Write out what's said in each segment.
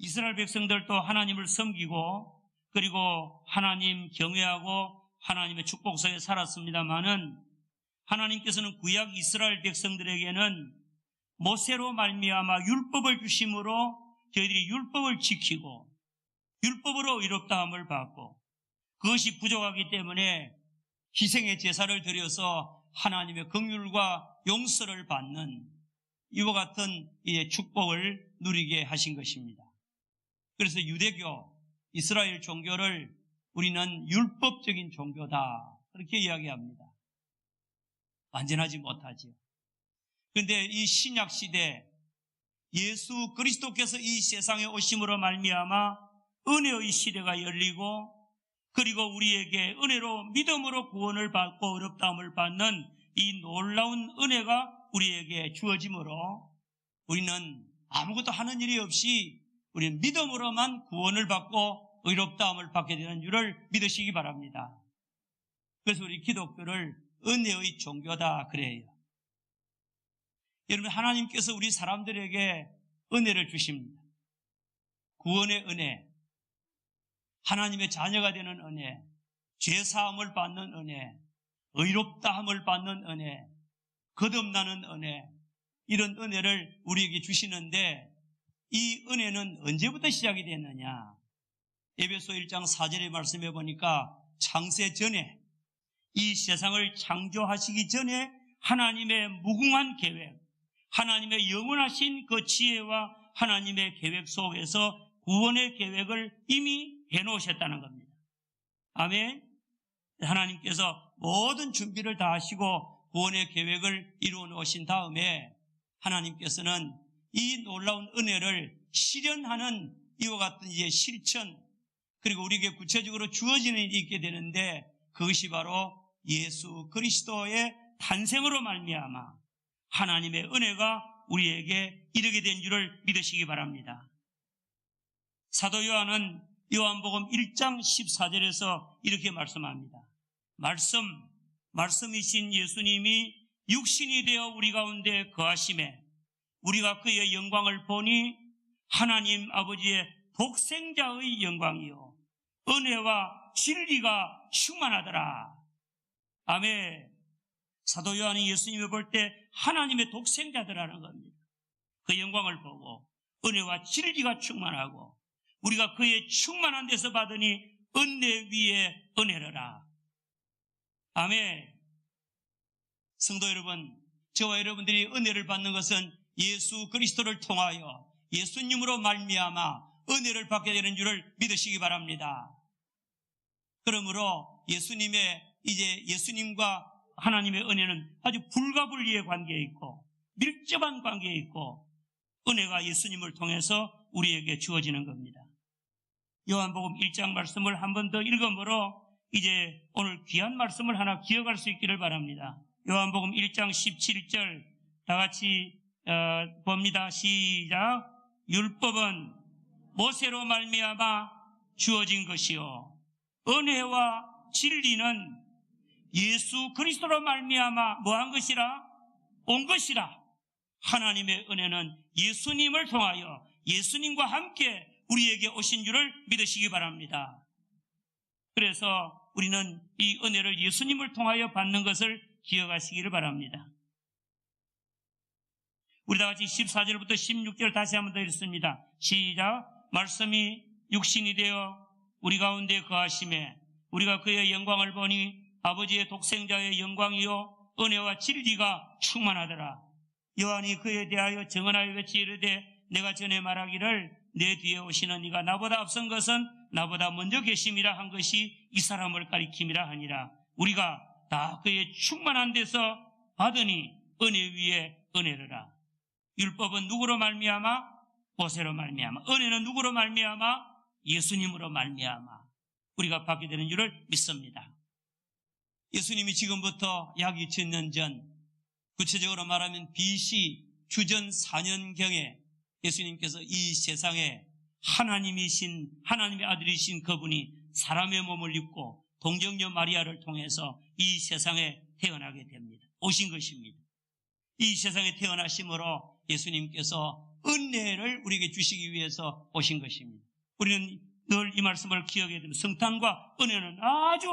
이스라엘 백성들도 하나님을 섬기고 그리고 하나님 경외하고 하나님의 축복 속에 살았습니다마는 하나님께서는 구약 이스라엘 백성들에게는 모세로 말미암아 율법을 주심으로 저희들이 율법을 지키고 율법으로 의롭다함을 받고 그것이 부족하기 때문에 희생의 제사를 드려서 하나님의 긍휼과 용서를 받는 이와 같은 축복을 누리게 하신 것입니다. 그래서 유대교, 이스라엘 종교를 우리는 율법적인 종교다 그렇게 이야기합니다. 완전하지 못하지요. 그런데 이 신약 시대 예수 그리스도께서 이 세상에 오심으로 말미암아 은혜의 시대가 열리고 그리고 우리에게 은혜로 믿음으로 구원을 받고 의롭다함을 받는 이 놀라운 은혜가 우리에게 주어지므로 우리는 아무것도 하는 일이 없이 우리는 믿음으로만 구원을 받고 의롭다함을 받게 되는 줄을 믿으시기 바랍니다. 그래서 우리 기독교를 은혜의 종교다 그래요. 여러분, 하나님께서 우리 사람들에게 은혜를 주십니다. 구원의 은혜, 하나님의 자녀가 되는 은혜, 죄사함을 받는 은혜, 의롭다함을 받는 은혜, 거듭나는 은혜, 이런 은혜를 우리에게 주시는데 이 은혜는 언제부터 시작이 됐느냐? 에베소 1장 4절의 말씀해 보니까 창세 전에 이 세상을 창조하시기 전에 하나님의 무궁한 계획, 하나님의 영원하신 그 지혜와 하나님의 계획 속에서 구원의 계획을 이미 해놓으셨다는 겁니다. 아멘. 하나님께서 모든 준비를 다 하시고 구원의 계획을 이루어 놓으신 다음에 하나님께서는 이 놀라운 은혜를 실현하는 이와 같은 실천, 그리고 우리에게 구체적으로 주어지는 일이 있게 되는데 그것이 바로 예수 그리스도의 탄생으로 말미암아 하나님의 은혜가 우리에게 이르게 된 줄을 믿으시기 바랍니다. 사도 요한은 요한복음 1장 14절에서 이렇게 말씀합니다. 말씀이신 예수님이 육신이 되어 우리 가운데 거하심에 우리가 그의 영광을 보니 하나님 아버지의 독생자의 영광이요 은혜와 진리가 충만하더라. 아멘. 사도 요한이 예수님을 볼 때 하나님의 독생자들라는 겁니다. 그 영광을 보고 은혜와 진리가 충만하고 우리가 그의 충만한 데서 받으니 은혜 위에 은혜로라. 아멘. 성도 여러분, 저와 여러분들이 은혜를 받는 것은 예수 그리스도를 통하여 예수님으로 말미암아 은혜를 받게 되는 줄을 믿으시기 바랍니다. 그러므로 예수님과 하나님의 은혜는 아주 불가분리의 관계에 있고 밀접한 관계에 있고 은혜가 예수님을 통해서 우리에게 주어지는 겁니다. 요한복음 1장 말씀을 한 번 더 읽음으로 이제 오늘 귀한 말씀을 하나 기억할 수 있기를 바랍니다. 요한복음 1장 17절 다 같이 봅니다. 시작. 율법은 모세로 말미암아 주어진 것이요 은혜와 진리는 예수 그리스도로 말미암아 뭐한 것이라? 온 것이라. 하나님의 은혜는 예수님을 통하여 예수님과 함께 우리에게 오신 줄을 믿으시기 바랍니다. 그래서 우리는 이 은혜를 예수님을 통하여 받는 것을 기억하시기를 바랍니다. 우리 다 같이 14절부터 16절 다시 한번 더 읽습니다. 시작. 말씀이 육신이 되어 우리 가운데 거하심에 우리가 그의 영광을 보니 아버지의 독생자의 영광이요 은혜와 진리가 충만하더라. 요한이 그에 대하여 증언하여 외치 이르되 내가 전에 말하기를 내 뒤에 오시는 이가 나보다 앞선 것은 나보다 먼저 계심이라 한 것이 이 사람을 가리킴이라 하니라. 우리가 다 그의 충만한 데서 받으니 은혜 위에 은혜르라. 율법은 누구로 말미암아? 모세로 말미암아, 은혜는 누구로 말미암아? 예수님으로 말미암아 우리가 받게 되는 줄을 믿습니다. 예수님이 지금부터 약 2000년 전, 구체적으로 말하면 BC 주전 4년경에 예수님께서 이 세상에 하나님의 아들이신 그분이 사람의 몸을 입고 동정녀 마리아를 통해서 이 세상에 태어나게 됩니다. 오신 것입니다. 이 세상에 태어나심으로 예수님께서 은혜를 우리에게 주시기 위해서 오신 것입니다. 우리는 늘 이 말씀을 기억해야 됩니다. 성탄과 은혜는 아주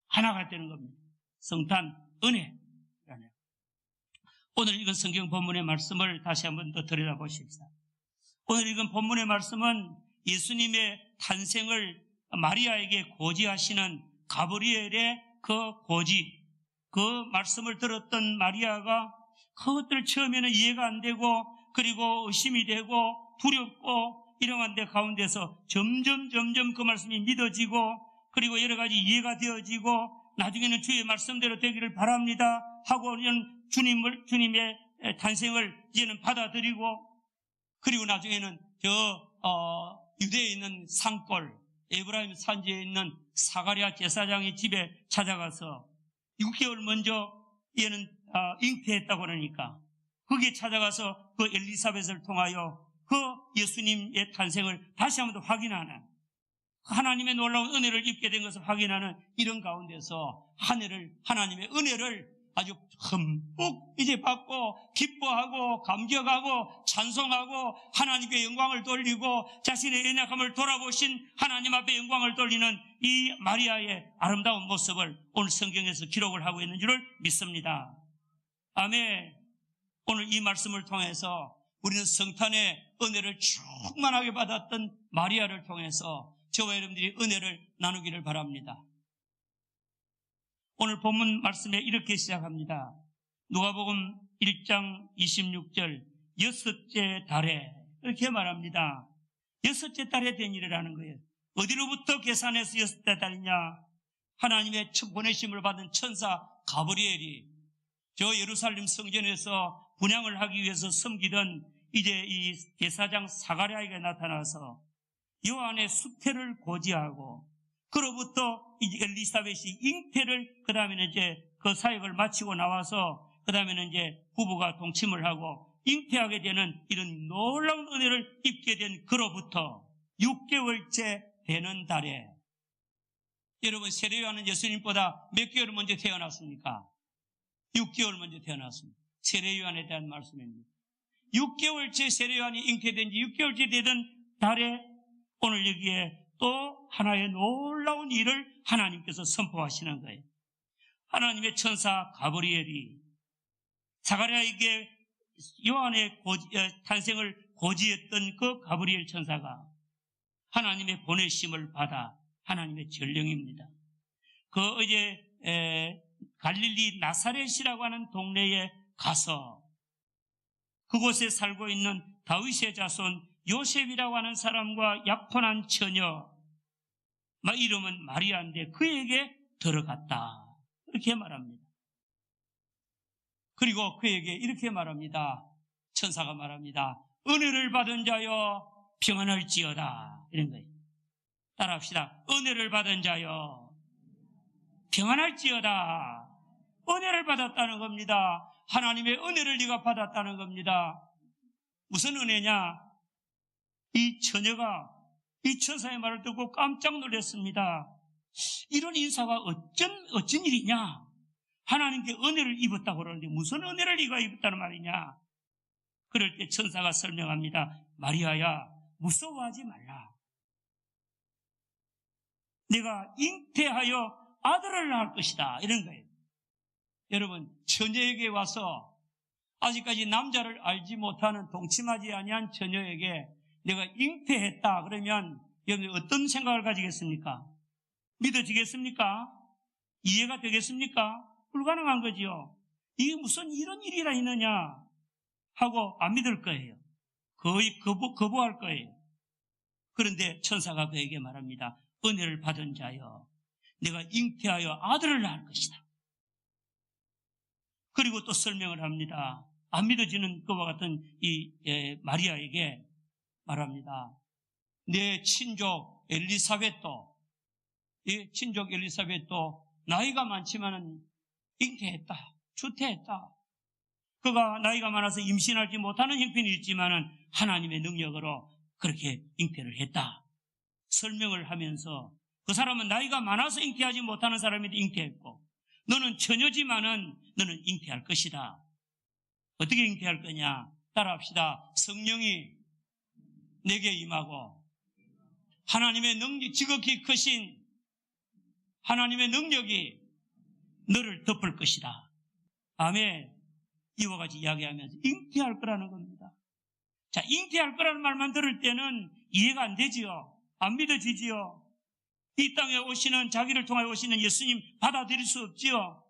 하나가 되는 겁니다. 성탄, 은혜. 오늘 읽은 성경 본문의 말씀을 다시 한번 더 들여다보십시다. 오늘 읽은 본문의 말씀은 예수님의 탄생을 마리아에게 고지하시는 가브리엘의 그 고지, 그 말씀을 들었던 마리아가 그것들 처음에는 이해가 안 되고 그리고 의심이 되고 두렵고 이런 데 가운데서 점점 그 말씀이 믿어지고 그리고 여러 가지 이해가 되어지고 나중에는 주의 말씀대로 되기를 바랍니다 하고 주님의 탄생을 이제는 받아들이고 그리고 나중에는 유대에 있는 산골 에브라임 산지에 있는 사가랴 제사장의 집에 찾아가서 6개월 먼저 얘는 잉태했다고 그러니까 거기에 찾아가서 그 엘리사벳을 통하여 그 예수님의 탄생을 다시 한번 더 확인하는 하나님의 놀라운 은혜를 입게 된 것을 확인하는 이런 가운데서 하나님의 은혜를 아주 흠뻑 이제 받고 기뻐하고 감격하고 찬송하고 하나님께 영광을 돌리고 자신의 연약함을 돌아보신 하나님 앞에 영광을 돌리는 이 마리아의 아름다운 모습을 오늘 성경에서 기록을 하고 있는 줄을 믿습니다. 아멘. 오늘 이 말씀을 통해서 우리는 성탄의 은혜를 충만하게 받았던 마리아를 통해서 저와 여러분들이 은혜를 나누기를 바랍니다. 오늘 본문 말씀에 이렇게 시작합니다. 누가복음 1장 26절 여섯째 달에 이렇게 말합니다. 여섯째 달에 된 일이라는 거예요. 어디로부터 계산해서 여섯째 달이냐? 하나님의 보내심을 받은 천사 가브리엘이 저 예루살렘 성전에서 분향을 하기 위해서 섬기던 이제 이 제사장 사가랴에게 나타나서 요한의 수태를 고지하고 그로부터 이제 엘리사벳이 잉태를 그 다음에는 이제 그 사역을 마치고 나와서 그 다음에는 이제 부부가 동침을 하고 잉태하게 되는 이런 놀라운 은혜를 입게 된 그로부터 6개월째 되는 달에 여러분 세례요한은 예수님보다 몇 개월 먼저 태어났습니까? 6개월 먼저 태어났습니다. 세례요한에 대한 말씀입니다. 6개월째 세례요한이 잉태된 지 6개월째 되던 달에 오늘 여기에 또 하나의 놀라운 일을 하나님께서 선포하시는 거예요. 하나님의 천사 가브리엘이 사가랴에게 요한의 탄생을 고지했던 그 가브리엘 천사가 하나님의 보내심을 받아 하나님의 전령입니다. 그 이제 갈릴리 나사렛이라고 하는 동네에 가서 그곳에 살고 있는 다윗의 자손 요셉이라고 하는 사람과 약혼한 처녀, 이름은 마리아인데 그에게 들어갔다. 이렇게 말합니다. 그리고 그에게 이렇게 말합니다. 천사가 말합니다. 은혜를 받은 자여 평안할지어다. 이런 거예요. 따라합시다. 은혜를 받은 자여 평안할지어다. 은혜를 받았다는 겁니다. 하나님의 은혜를 네가 받았다는 겁니다. 무슨 은혜냐? 이 처녀가 이 천사의 말을 듣고 깜짝 놀랐습니다. 이런 인사가 어쩐 일이냐? 하나님께 은혜를 입었다고 그러는데 무슨 은혜를 네가 입었다는 말이냐? 그럴 때 천사가 설명합니다. 마리아야, 무서워하지 말라. 내가 잉태하여 아들을 낳을 것이다. 이런 거예요. 여러분, 처녀에게 와서 아직까지 남자를 알지 못하는 동침하지 아니한 처녀에게 내가 잉태했다 그러면 여러분 어떤 생각을 가지겠습니까? 믿어지겠습니까? 이해가 되겠습니까? 불가능한 거지요. 이게 무슨 이런 일이라 있느냐 하고 안 믿을 거예요. 거의 거부할 거예요. 그런데 천사가 그에게 말합니다. 은혜를 받은 자여 내가 잉태하여 아들을 낳을 것이다. 그리고 또 설명을 합니다. 안 믿어지는 그와 같은 이 마리아에게 말합니다. 내 친족 엘리사벳도, 이 친족 엘리사벳도 나이가 많지만은 잉태했다, 주태했다. 그가 나이가 많아서 임신하지 못하는 형편이 있지만은 하나님의 능력으로 그렇게 잉태를 했다. 설명을 하면서 그 사람은 나이가 많아서 잉태하지 못하는 사람인데 잉태했고, 너는 처녀지만은 너는 잉태할 것이다. 어떻게 잉태할 거냐? 따라합시다. 성령이 내게 임하고 하나님의 능력, 지극히 크신 하나님의 능력이 너를 덮을 것이다. 아멘. 이와 같이 이야기하면서 잉태할 거라는 겁니다. 자, 잉태할 거라는 말만 들을 때는 이해가 안 되지요. 안 믿어지지요. 이 땅에 오시는, 자기를 통하여 오시는 예수님 받아들일 수 없지요.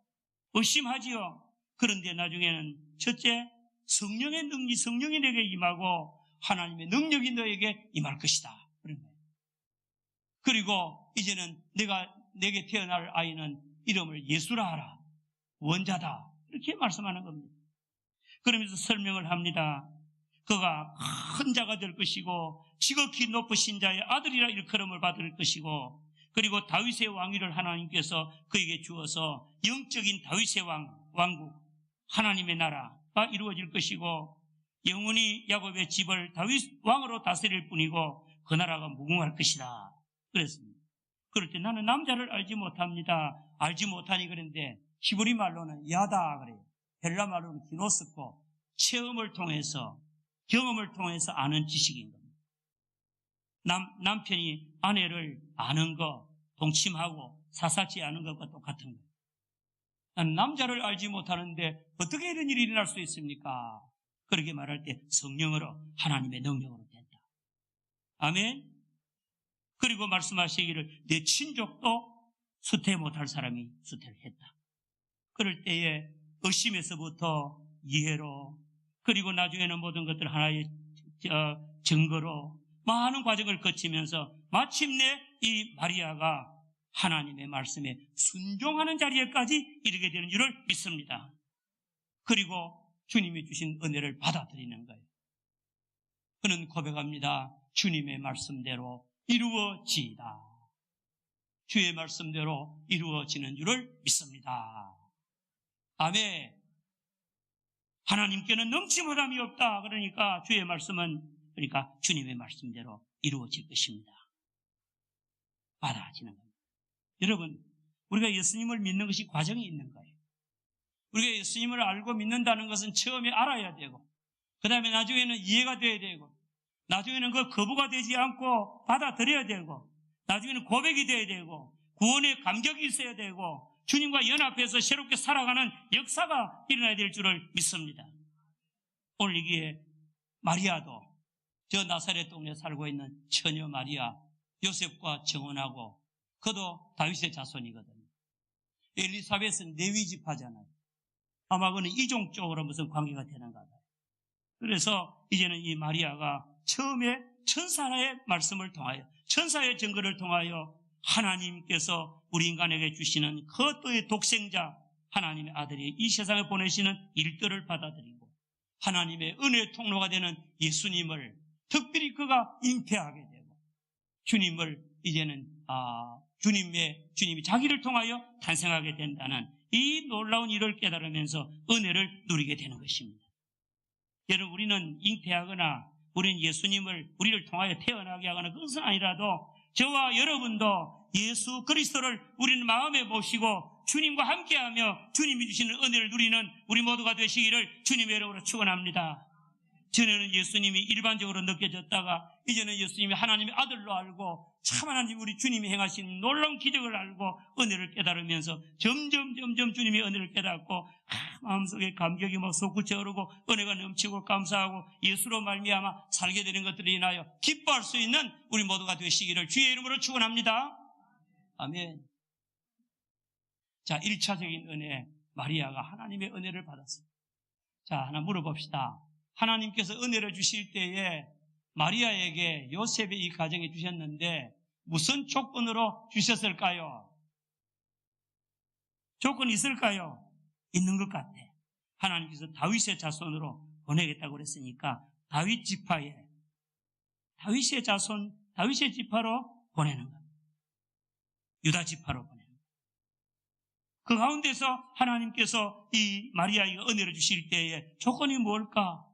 의심하지요. 그런데 나중에는 첫째, 성령의 능력, 성령이 내게 임하고 하나님의 능력이 너에게 임할 것이다. 그런 거예요. 그리고 이제는 내게 태어날 아이는 이름을 예수라 하라. 원자다. 이렇게 말씀하는 겁니다. 그러면서 설명을 합니다. 그가 큰 자가 될 것이고 지극히 높으신 자의 아들이라 일컬음을 받을 것이고, 그리고 다윗의 왕위를 하나님께서 그에게 주어서 영적인 다윗의 왕국, 하나님의 나라가 이루어질 것이고, 영원히 야곱의 집을 다윗 왕으로 다스릴 뿐이고 그 나라가 무궁할 것이다. 그랬습니다. 그럴 때 나는 남자를 알지 못합니다. 알지 못하니 그런데 히브리 말로는 야다 그래요. 헬라 말로는 기노스코, 체험을 통해서, 경험을 통해서 아는 지식인 겁니다. 남편이 아내를 아는 것, 동침하고 사사치 아는 것과 똑같은 거예요. 나는 남자를 알지 못하는데 어떻게 이런 일이 일어날 수 있습니까? 그렇게 말할 때 성령으로, 하나님의 능력으로 된다. 아멘. 그리고 말씀하시기를 내 친족도 수태 못할 사람이 수태를 했다. 그럴 때에 의심에서부터 이해로, 그리고 나중에는 모든 것들 하나의 증거로 많은 과정을 거치면서 마침내 이 마리아가 하나님의 말씀에 순종하는 자리에까지 이르게 되는 줄을 믿습니다. 그리고 주님이 주신 은혜를 받아들이는 거예요. 그는 고백합니다. 주님의 말씀대로 이루어지이다. 주의 말씀대로 이루어지는 줄을 믿습니다. 아멘. 하나님께는 넘치보람이 없다. 그러니까 주의 말씀은, 그러니까 주님의 말씀대로 이루어질 것입니다. 받아지는 겁니다. 여러분, 우리가 예수님을 믿는 것이 과정이 있는 거예요. 우리가 예수님을 알고 믿는다는 것은 처음에 알아야 되고, 그 다음에 나중에는 이해가 돼야 되고, 나중에는 그 거부가 되지 않고 받아들여야 되고, 나중에는 고백이 돼야 되고, 구원의 감격이 있어야 되고, 주님과 연합해서 새롭게 살아가는 역사가 일어나야 될 줄을 믿습니다. 오늘 이기에 마리아도, 저 나사렛 동네에 살고 있는 처녀 마리아, 요셉과 정혼하고, 그도 다윗의 자손이거든요. 엘리사벳은 레위 지파잖아요. 아마 그는 이종 쪽으로 무슨 관계가 되는가 봐요. 그래서 이제는 이 마리아가 처음에 천사의 말씀을 통하여, 천사의 증거를 통하여 하나님께서 우리 인간에게 주시는 그 또의 독생자 하나님의 아들이 이 세상에 보내시는 일들을 받아들이고 하나님의 은혜의 통로가 되는 예수님을, 특별히 그가 잉태하게 되고 주님을 이제는 주님이 자기를 통하여 탄생하게 된다는 이 놀라운 일을 깨달으면서 은혜를 누리게 되는 것입니다. 여러분, 우리는 잉태하거나 우리는 예수님을 우리를 통하여 태어나게 하거나 그것은 아니라도 저와 여러분도 예수 그리스도를 우리는 마음에 모시고 주님과 함께하며 주님이 주시는 은혜를 누리는 우리 모두가 되시기를 주님의 이름으로 축원합니다. 전에는 예수님이 일반적으로 느껴졌다가 이제는 예수님이 하나님의 아들로 알고 참 하나님 우리 주님이 행하신 놀라운 기적을 알고 은혜를 깨달으면서 점점 주님의 은혜를 깨닫고 마음속에 감격이 막 솟구쳐 오르고 은혜가 넘치고 감사하고 예수로 말미암아 살게 되는 것들을 인하여 기뻐할 수 있는 우리 모두가 되시기를 주의 이름으로 축원합니다. 아멘. 자, 1차적인 은혜, 마리아가 하나님의 은혜를 받았습니다. 자, 하나 물어봅시다. 하나님께서 은혜를 주실 때에 마리아에게 요셉의 이 가정에 주셨는데 무슨 조건으로 주셨을까요? 조건이 있을까요? 있는 것 같아. 하나님께서 다윗의 자손으로 보내겠다고 그랬으니까 다윗 지파에 다윗의 자손, 다윗의 지파로 보내는 겁니다. 유다 지파로 보내는 겁니다. 그 가운데서 하나님께서 이 마리아에게 은혜를 주실 때에 조건이 뭘까?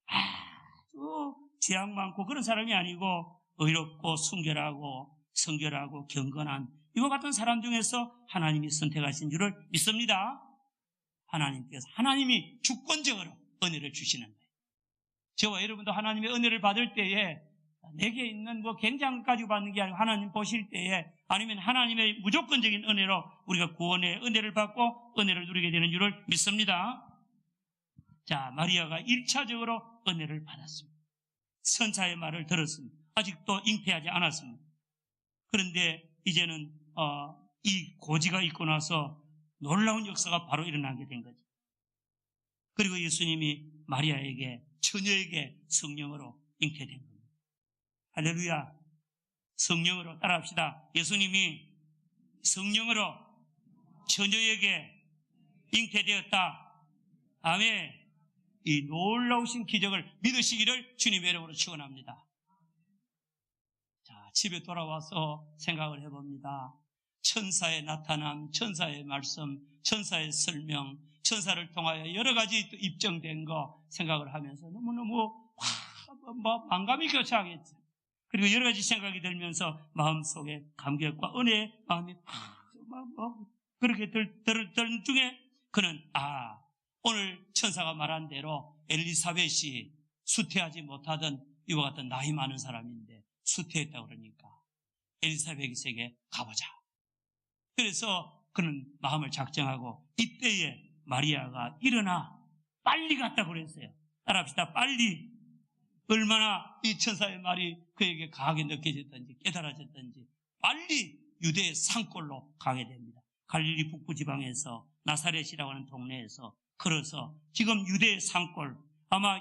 아주 죄악 많고 그런 사람이 아니고 의롭고 순결하고 성결하고 경건한 이와 같은 사람 중에서 하나님이 선택하신 줄을 믿습니다. 하나님이 주권적으로 은혜를 주시는 거예요. 저와 여러분도 하나님의 은혜를 받을 때에 내게 있는 굉장히 가지고 받는 게 아니고 하나님 보실 때에 아니면 하나님의 무조건적인 은혜로 우리가 구원의 은혜를 받고 은혜를 누리게 되는 줄을 믿습니다. 자, 마리아가 1차적으로 은혜를 받았습니다. 선사의 말을 들었습니다. 아직도 잉태하지 않았습니다. 그런데 이제는 이 고지가 있고 나서 놀라운 역사가 바로 일어나게 된 거죠. 그리고 예수님이 마리아에게 처녀에게 성령으로 잉태된 겁니다. 할렐루야. 성령으로 따라합시다. 예수님이 성령으로 처녀에게 잉태되었다. 아멘. 이 놀라우신 기적을 믿으시기를 주님의 이름으로 축원합니다. 자, 집에 돌아와서 생각을 해봅니다. 천사의 나타남, 천사의 말씀, 천사의 설명, 천사를 통하여 여러 가지 입증된 거 생각을 하면서 너무너무 만감이 교차하겠죠. 그리고 여러 가지 생각이 들면서 마음속에 감격과 은혜의 마음이 그렇게 들 중에 그는 오늘 천사가 말한 대로 엘리사벳이 수태하지 못하던 이와 같은 나이 많은 사람인데 수태했다고 그러니까 엘리사벳에게 가보자. 그래서 그는 마음을 작정하고 이때에 마리아가 일어나 빨리 갔다고 그랬어요. 따라합시다. 빨리. 얼마나 이 천사의 말이 그에게 강하게 느껴졌던지 깨달아졌던지 빨리 유대의 산골로 가게 됩니다. 갈릴리 북부 지방에서 나사렛이라고 하는 동네에서 걸어서 지금 유대의 산골, 아마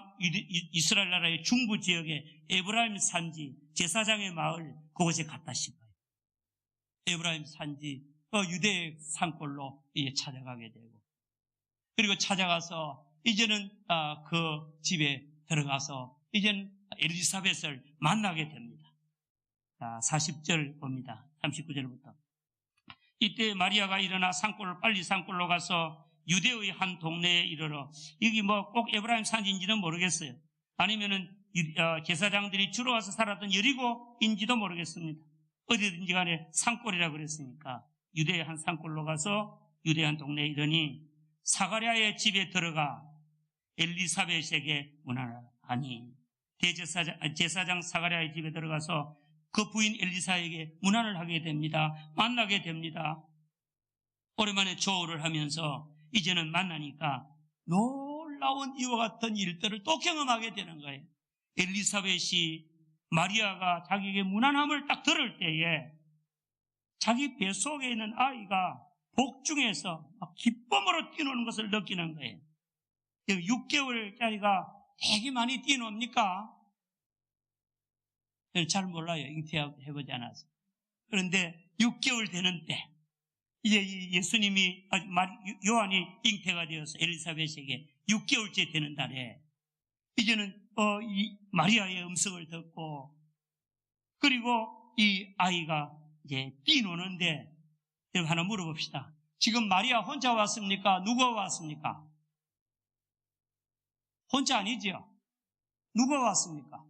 이스라엘 나라의 중부 지역의 에브라임 산지 제사장의 마을 그곳에 갔다 싶어요. 에브라임 산지 유대의 산골로 찾아가게 되고 그리고 찾아가서 이제는 그 집에 들어가서 이제는 엘리사벳을 만나게 됩니다. 40절 봅니다. 39절부터. 이때 마리아가 일어나 빨리 산골로 가서 유대의 한 동네에 이르러 여기 꼭 에브라임 산지인지는 모르겠어요. 아니면은 제사장들이 주로 와서 살았던 여리고인지도 모르겠습니다. 어디든지 간에 산골이라 그랬으니까 유대의 한 산골로 가서 유대의 한 동네에 이르니 사가랴의 집에 들어가 엘리사벳에게 문안을 하니 제사장 사가랴의 집에 들어가서 그 부인 엘리사에게 문안을 하게 됩니다. 만나게 됩니다. 오랜만에 조우를 하면서 이제는 만나니까 놀라운 이와 같은 일들을 또 경험하게 되는 거예요. 엘리사벳이 마리아가 자기에게 문안함을 딱 들을 때에 자기 뱃속에 있는 아이가 복중에서 기쁨으로 뛰노는 것을 느끼는 거예요. 6개월짜리가 되게 많이 뛰노입니까? 저는 잘 몰라요. 잉태해보지 않아서. 그런데 6개월 되는 때 이제 예수님이 요한이 잉태가 되어서 엘리사벳에게 6개월째 되는 달에 이제는 이 마리아의 음성을 듣고 그리고 이 아이가 이제 뛰노는데 여러분 하나 물어봅시다. 지금 마리아 혼자 왔습니까? 누가 왔습니까? 혼자 아니죠? 누가 왔습니까?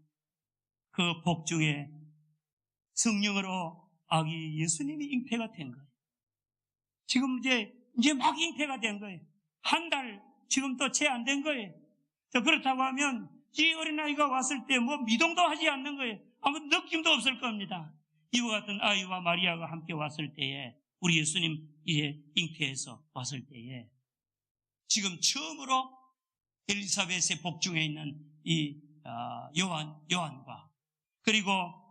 그 복중에 성령으로 아기 예수님이 잉태가 된 거예요. 지금 이제 막 잉태가 된 거예요. 한 달 지금 또 채 안 된 거예요. 그렇다고 하면 이 어린아이가 왔을 때 미동도 하지 않는 거예요. 아무 느낌도 없을 겁니다. 이와 같은 아이와 마리아가 함께 왔을 때에 우리 예수님 이제 잉태해서 왔을 때에 지금 처음으로 엘리사벳의 복중에 있는 이 요한과 그리고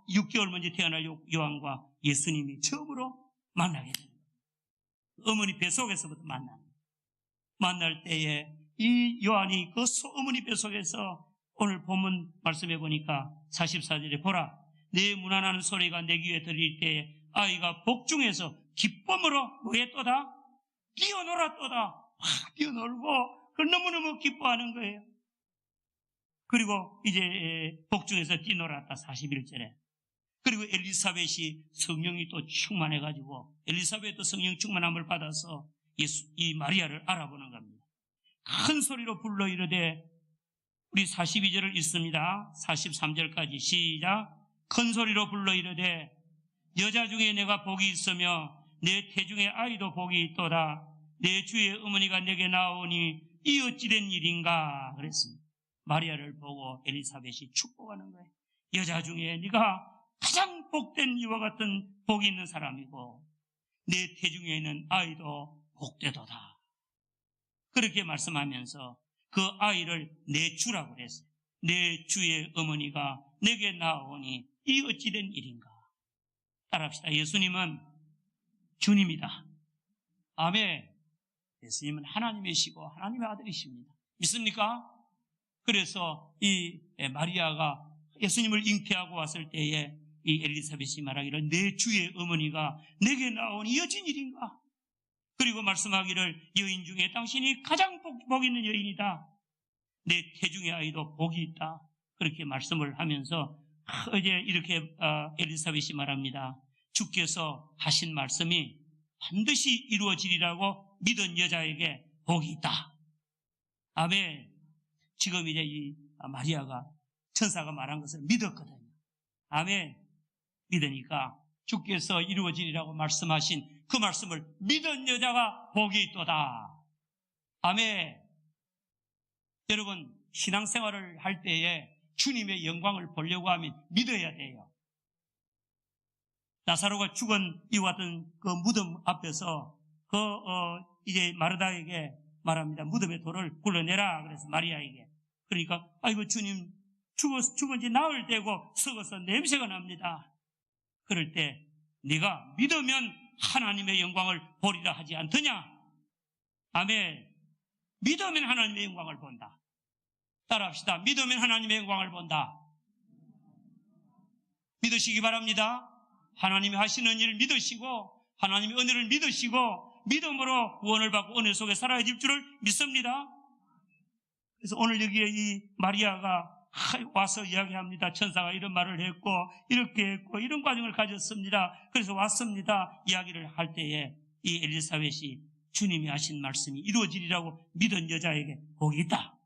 6개월 먼저 태어날 요한과 예수님이 처음으로 만나게 됩니다. 어머니 뱃속에서부터 만날 때에 이 요한이 그 어머니 뱃속에서 오늘 본문 말씀해 보니까 44절에 보라 내 문안하는 소리가 내 귀에 들릴 때에 아이가 복중에서 기쁨으로 왜 또다? 뛰어놀아 또다. 뛰어놀고 그걸 너무너무 기뻐하는 거예요. 그리고 이제 복중에서 뛰놀았다 41절에. 그리고 엘리사벳이 성령이 또 충만해가지고 엘리사벳도 성령 충만함을 받아서 이 마리아를 알아보는 겁니다. 큰 소리로 불러 이르되, 우리 42절을 읽습니다. 43절까지 시작. 큰 소리로 불러 이르되 여자 중에 내가 복이 있으며 내 태중의 아이도 복이 있도다. 내 주의 어머니가 내게 나오니 이 어찌된 일인가 그랬습니다. 마리아를 보고 엘리사벳이 축복하는 거예요. 여자 중에 네가 가장 복된 이와 같은 복이 있는 사람이고 내 태중에 있는 아이도 복되도다. 그렇게 말씀하면서 그 아이를 내 주라고 그랬어요. 내 주의 어머니가 내게 나오니 이 어찌된 일인가. 따라합시다. 예수님은 주님이다. 아멘. 예수님은 하나님이시고 하나님의 아들이십니다. 믿습니까? 그래서 이 마리아가 예수님을 잉태하고 왔을 때에 이 엘리사벳이 말하기를 내 주의 어머니가 내게 나오니 어찌 일인가. 그리고 말씀하기를 여인 중에 당신이 가장 복 있는 여인이다. 내 태중의 아이도 복이 있다. 그렇게 말씀을 하면서 이제 이렇게 엘리사벳이 말합니다. 주께서 하신 말씀이 반드시 이루어지리라고 믿은 여자에게 복이 있다. 아멘. 지금 이제 이 마리아가 천사가 말한 것을 믿었거든요. 아멘. 믿으니까 주께서 이루어지리라고 말씀하신 그 말씀을 믿은 여자가 복이 있도다. 아멘. 여러분, 신앙생활을 할 때에 주님의 영광을 보려고 하면 믿어야 돼요. 나사로가 죽은 이와 같은 그 무덤 앞에서 이제 마르다에게 말합니다. 무덤의 돌을 굴러내라. 그래서 마리아에게. 그러니까 아이고 주님 죽은 지 나흘 되고 썩어서 냄새가 납니다. 그럴 때 네가 믿으면 하나님의 영광을 보리라 하지 않더냐? 아멘. 믿으면 하나님의 영광을 본다. 따라합시다. 믿으면 하나님의 영광을 본다. 믿으시기 바랍니다. 하나님이 하시는 일을 믿으시고 하나님의 은혜를 믿으시고 믿음으로 구원을 받고 은혜 속에 살아야 될 줄을 믿습니다. 그래서 오늘 여기에 이 마리아가 와서 이야기합니다. 천사가 이런 말을 했고 이렇게 했고 이런 과정을 가졌습니다. 그래서 왔습니다. 이야기를 할 때에 이 엘리사벳이 주님이 하신 말씀이 이루어지리라고 믿은 여자에게 복이 있다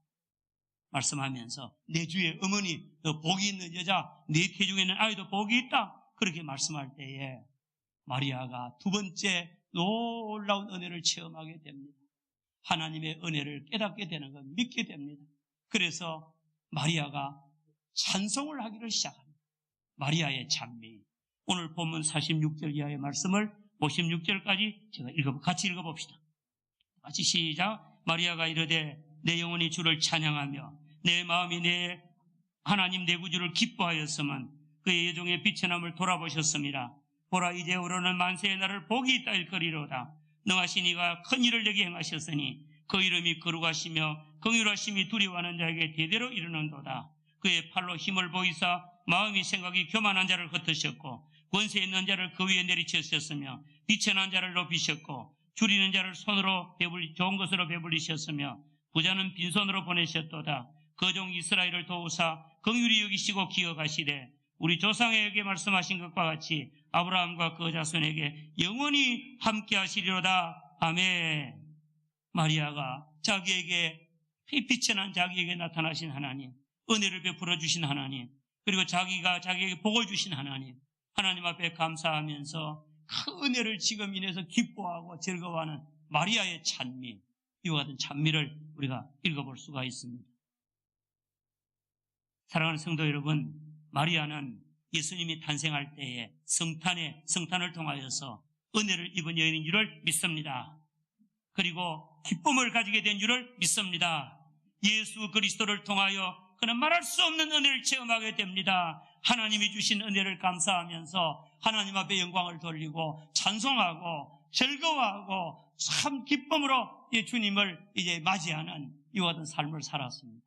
말씀하면서 내 주의 어머니 복이 있는 여자 네 태중에 있는 아이도 복이 있다 그렇게 말씀할 때에 마리아가 두 번째 놀라운 은혜를 체험하게 됩니다. 하나님의 은혜를 깨닫게 되는 것, 믿게 됩니다. 그래서 마리아가 찬송을 하기를 시작합니다. 마리아의 찬미. 오늘 본문 46절 이하의 말씀을 56절까지 제가 같이 읽어봅시다. 같이 시작. 마리아가 이르되 내 영혼이 주를 찬양하며 내 마음이 내 하나님 내 구주를 기뻐하였으면 그의 여종의 비천함을 돌아보셨습니다. 보라 이제 우러는 만세의 날을 복이 있다 일거리로다. 능하신 이가 큰 일을 내게 행하셨으니 그 이름이 거룩하시며 긍휼하심이 두려워하는 자에게 대대로 이르는도다. 그의 팔로 힘을 보이사 마음이 생각이 교만한 자를 흩으셨고 권세 있는 자를 그 위에 내리치셨으며 비천한 자를 높이셨고 줄이는 자를 손으로 좋은 것으로 배불리셨으며 부자는 빈손으로 보내셨도다. 그 종 이스라엘을 도우사 긍휼히 여기시고 기억하시되 우리 조상에게 말씀하신 것과 같이 아브라함과 그 자손에게 영원히 함께 하시리로다. 아멘. 마리아가 자기에게 비천한 자기에게 나타나신 하나님, 은혜를 베풀어 주신 하나님, 그리고 자기가 자기에게 복을 주신 하나님, 하나님 앞에 감사하면서 그 은혜를 지금 인해서 기뻐하고 즐거워하는 마리아의 찬미, 이와 같은 찬미를 우리가 읽어볼 수가 있습니다. 사랑하는 성도 여러분, 마리아는 예수님이 탄생할 때에 성탄을 통하여서 은혜를 입은 여인인 줄을 믿습니다. 그리고 기쁨을 가지게 된 줄을 믿습니다. 예수 그리스도를 통하여 그는 말할 수 없는 은혜를 체험하게 됩니다. 하나님이 주신 은혜를 감사하면서 하나님 앞에 영광을 돌리고 찬송하고 즐거워하고 참 기쁨으로 주님을 이제 맞이하는 이와 같은 삶을 살았습니다.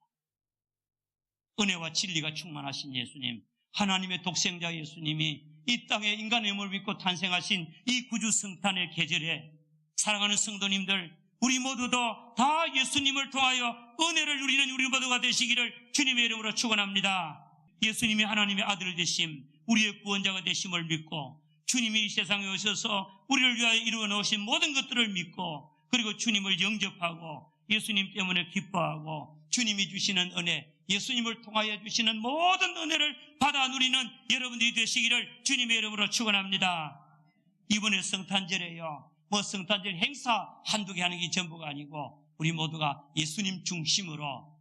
은혜와 진리가 충만하신 예수님, 하나님의 독생자 예수님이 이 땅에 인간의 몸을 믿고 탄생하신 이 구주 성탄의 계절에 사랑하는 성도님들, 우리 모두도 다 예수님을 통하여 은혜를 누리는 우리 모두가 되시기를 주님의 이름으로 축원합니다. 예수님이 하나님의 아들 되심, 우리의 구원자가 되심을 믿고 주님이 이 세상에 오셔서 우리를 위하여 이루어 놓으신 모든 것들을 믿고 그리고 주님을 영접하고 예수님 때문에 기뻐하고 주님이 주시는 은혜, 예수님을 통하여 주시는 모든 은혜를 받아 누리는 여러분들이 되시기를 주님의 이름으로 축원합니다. 이번에 성탄절에요. 성탄절 행사 한두 개 하는 게 전부가 아니고 우리 모두가 예수님 중심으로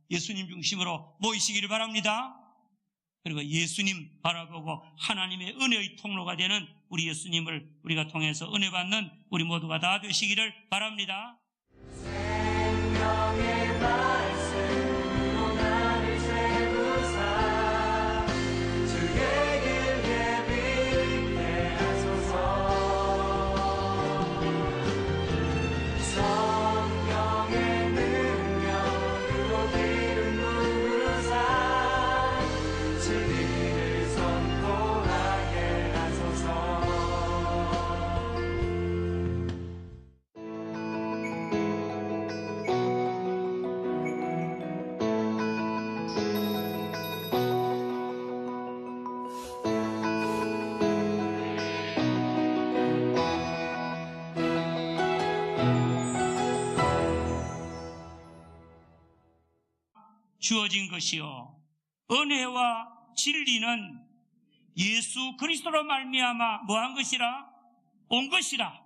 모이시기를 바랍니다. 그리고 예수님 바라보고 하나님의 은혜의 통로가 되는 우리 예수님을 우리가 통해서 은혜 받는 우리 모두가 다 되시기를 바랍니다. 생명의 말씀으로 나를 세우사 주의 길 예비케 하소서. 성령의 능력으로 기름 부으사 진리를 선포하게 하소서. 주어진 것이요 은혜와 진리는 예수 그리스도로 말미암아 뭐한 것이라? 온 것이라.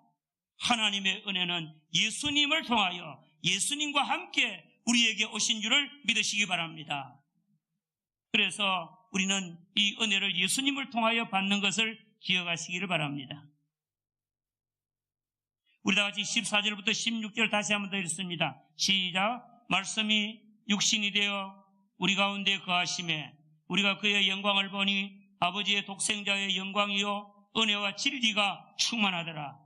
하나님의 은혜는 예수님을 통하여 예수님과 함께 우리에게 오신 줄을 믿으시기 바랍니다. 그래서 우리는 이 은혜를 예수님을 통하여 받는 것을 기억하시기를 바랍니다. 우리 다 같이 14절부터 16절 다시 한번 더 읽습니다. 시작. 말씀이 육신이 되어 우리 가운데 거하심에 우리가 그의 영광을 보니 아버지의 독생자의 영광이요 은혜와 진리가 충만하더라.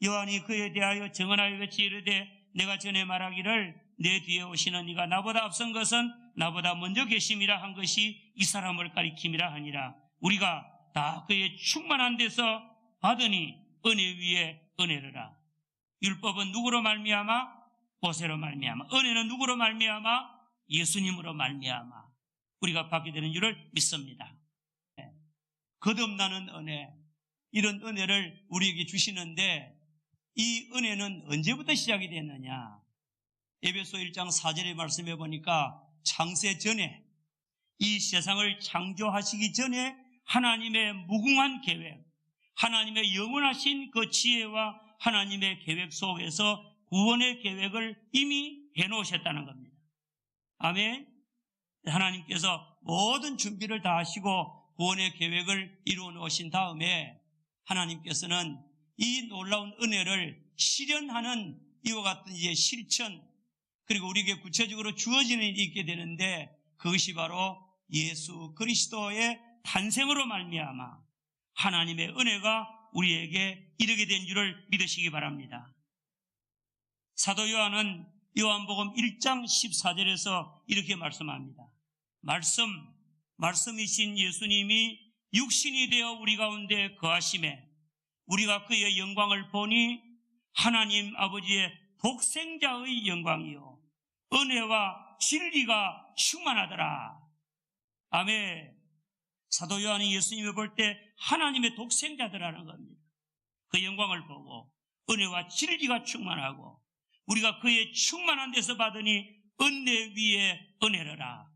요한이 그에 대하여 증언하여 외치 이르되 내가 전에 말하기를 내 뒤에 오시는 이가 나보다 앞선 것은 나보다 먼저 계심이라 한 것이 이 사람을 가리킴이라 하니라. 우리가 다 그의 충만한 데서 받으니 은혜 위에 은혜르라. 율법은 누구로 말미암아? 모세로 말미암아. 은혜는 누구로 말미암아? 예수님으로 말미암아 우리가 받게 되는 줄을 믿습니다. 거듭나는 은혜, 이런 은혜를 우리에게 주시는데 이 은혜는 언제부터 시작이 됐느냐? 에베소 1장 4절의 말씀해 보니까 창세 전에 이 세상을 창조하시기 전에 하나님의 무궁한 계획, 하나님의 영원하신 그 지혜와 하나님의 계획 속에서 구원의 계획을 이미 해놓으셨다는 겁니다. 아멘. 하나님께서 모든 준비를 다 하시고 구원의 계획을 이루어 놓으신 다음에 하나님께서는 이 놀라운 은혜를 실현하는 이와 같은 이제 실천, 그리고 우리에게 구체적으로 주어지는 일이 있게 되는데 그것이 바로 예수 그리스도의 탄생으로 말미암아 하나님의 은혜가 우리에게 이르게 된 줄을 믿으시기 바랍니다. 사도 요한은 요한복음 1장 14절에서 이렇게 말씀합니다. 말씀이신 예수님이 육신이 되어 우리 가운데 거하심에 우리가 그의 영광을 보니 하나님 아버지의 독생자의 영광이요 은혜와 진리가 충만하더라. 아멘. 사도 요한이 예수님을 볼 때 하나님의 독생자들라는 겁니다. 그 영광을 보고 은혜와 진리가 충만하고 우리가 그의 충만한 데서 받으니 은혜 위에 은혜르라.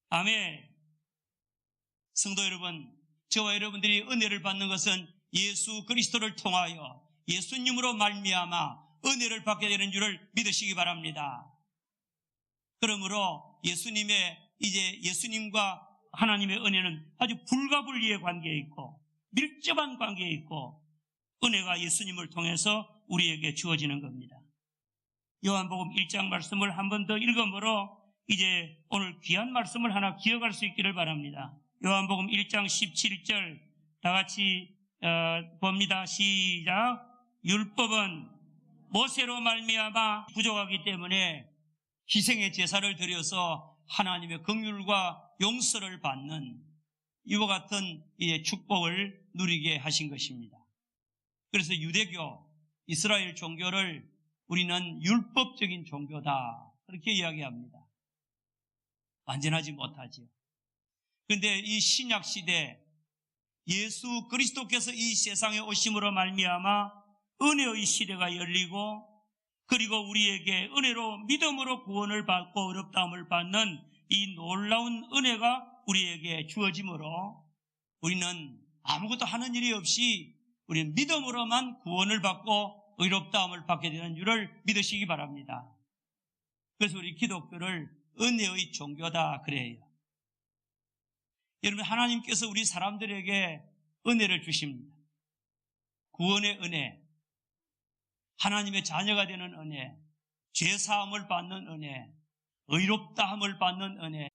아멘. 성도 여러분, 저와 여러분들이 은혜를 받는 것은 예수 그리스도를 통하여 예수님으로 말미암아 은혜를 받게 되는 줄을 믿으시기 바랍니다. 그러므로 예수님과 하나님의 은혜는 아주 불가분리의 관계에 있고 밀접한 관계에 있고 은혜가 예수님을 통해서 우리에게 주어지는 겁니다. 요한복음 1장 말씀을 한 번 더 읽음으로 이제 오늘 귀한 말씀을 하나 기억할 수 있기를 바랍니다. 요한복음 1장 17절 다 같이 봅니다. 시작. 율법은 모세로 말미암아 부족하기 때문에 희생의 제사를 드려서 하나님의 긍휼과 용서를 받는 이와 같은 축복을 누리게 하신 것입니다. 그래서 유대교, 이스라엘 종교를 우리는 율법적인 종교다. 그렇게 이야기합니다. 완전하지 못하지요. 그런데 이 신약 시대 예수 그리스도께서 이 세상에 오심으로 말미암아 은혜의 시대가 열리고 그리고 우리에게 은혜로 믿음으로 구원을 받고 의롭다함을 받는 이 놀라운 은혜가 우리에게 주어지므로 우리는 아무것도 하는 일이 없이 우리는 믿음으로만 구원을 받고 의롭다함을 받게 되는 줄을 믿으시기 바랍니다. 그래서 우리 기독교를 은혜의 종교다 그래요. 여러분, 하나님께서 우리 사람들에게 은혜를 주십니다. 구원의 은혜, 하나님의 자녀가 되는 은혜, 죄사함을 받는 은혜, 의롭다함을 받는 은혜.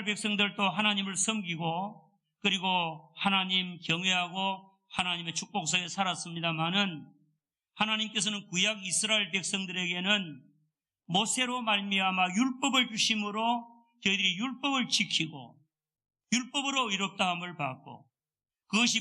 이스라엘 백성들도 하나님을 섬기고 그리고 하나님 경외하고 하나님의 축복 속에 살았습니다마는 하나님께서는 구약 이스라엘 백성들에게는 모세로 말미암아 율법을 주심으로 저희들이 율법을 지키고 율법으로 의롭다함을 받고 그것이